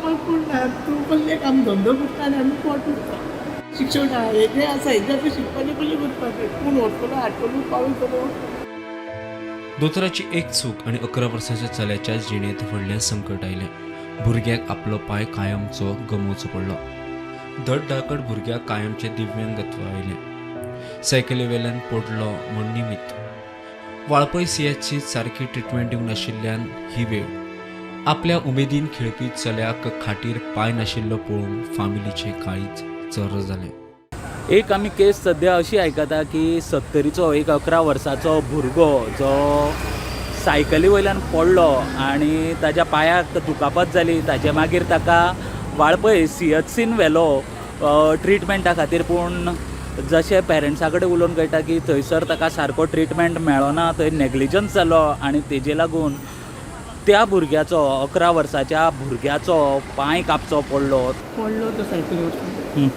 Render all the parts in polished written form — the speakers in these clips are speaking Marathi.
कामाक पडना तूं कसलें काम धंदो करता आनी आमी पोट उरता शिक्षण हेजें आसा हेजें शिकपाचें कशें करपाचें कोण व्हरतलो हाडटलो पावयतलो. दोतोराची एक चूक आणि 11 वर्सांच्या चल्याच्या जिणेंत व्हडलें संकट आयलें. भुरग्याक आपलो पाय कायमचो गमोवचो पडलो. धडधाकट भुरग्याक कायमचें दिव्यांगत्व आयलें. सायकली वेल्यान पडलो म्हण निमित्त. वाळपय सीएचसी सारकी ट्रिटमेंट दिवंक नाशिल्ल्यान ही वेळ. आपल्या उमेदीन खेळपी चल्याक खाटीर पाय नाशिल्लो पळोवन फामिलीचें काळीज चर जालें. एक आमी केस सद्या अशी आयकता की 70चो एक 11 वर्साचो भुरगो जो सायकली वयल्यान पडलो आनी ताज्या पांयाक दुखापत जाली. ताजे मागीर ताका वाळपय सीएचसीन व्हेलो ट्रिटमेंटा खातीर. पूण जशें पेरंट्सा कडेन उलोवन कळटा की थंयसर ताका सारको ट्रिटमेंट मेळ्ळो ना. थंय नेग्लिजन्स जालो आनी तेजे लागून त्या भुरग्याचो 11 वर्साच्या भुरग्याचो पांय कापचो पडलो. तो सायकली वचून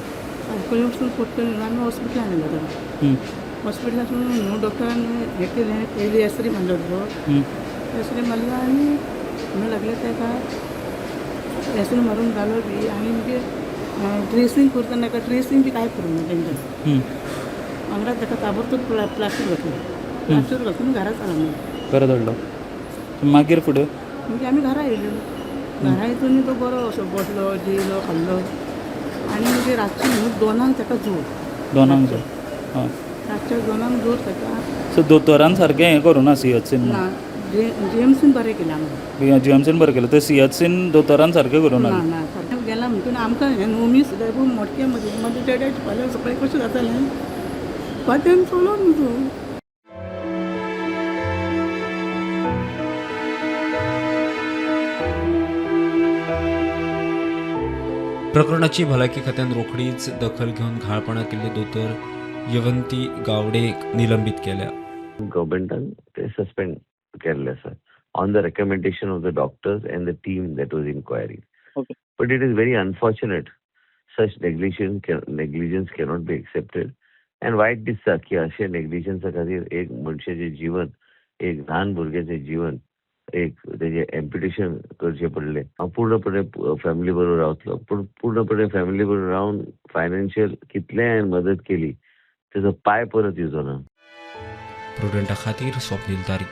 सायकली वचून पडटली आमी हॉस्पिटलान व्हेलो ताका. हॉस्पिटलासून न्हू डॉक्टरान हें केलें पयलीं एस्री मारलो तो. एस्री मारलो आनी म्हणून लागले ताका एस्री मारून जालो बी आनी मागीर ड्रेसींग करतना ताका ड्रेसींग बी कांय करूं ना तेंच्यान. वांगडा ताका ताबडतोब प्लास्टर घातलो. प्लास्टर घालून घरा चलना बरो धरलो. मागीर फुडें म्हणजे आमी घरा येयल्यो. घरा येतून तो बरो असो बसलो जेयलो खाल्लो आनी मागीर रातची न्हू 2 ताका जोर. 2 जोर. हय. रातच्या 2 जोर ताका. सो दोतोरान सारकें हें करूं ना सीएचसीन. ना जीएमसीन बरें केलें आमकां. जीएमसीन बरें केलें. ते सीएचसीन दोतोरान सारकें करूं ना. ना सारकें गेलां म्हणटून आमकां हें नोमी सुद्दां पूण मोटके मदीं डेडेच फाल्यां सकाळीं कशें जातालें वाटेन चलोन न्हू तूं. प्रकरणाची भलायकी खात्यान रोखडीच दखल घेवन घाळपणां केल्ले दोतोर यवंती गावडेक निलंबीत केल्या. गव्हर्मेंटान ते सस्पेंड केल्ले आसा on the recommendation of the doctors and the team that was inquiry. Okay. But it is very unfortunate such negligence cannot be accepted and वायट दिसता की अशे नेग्लिजन्सा खातीर एक मनशाचें जीवन एक ल्हान भुरग्याचें जीवन एक तेजें एम्प्युटेशन करचें पडलें. हांव पूर्णपणे फॅमिली बरोबर रावतलो पूण पूर्णपणे फॅमिली बरोबर रावन फायनान्शियल कितलें हांवें मदत केली तेजो पांय परत येवचो ना. प्रुडंटा खातीर स्वप्नील तारी.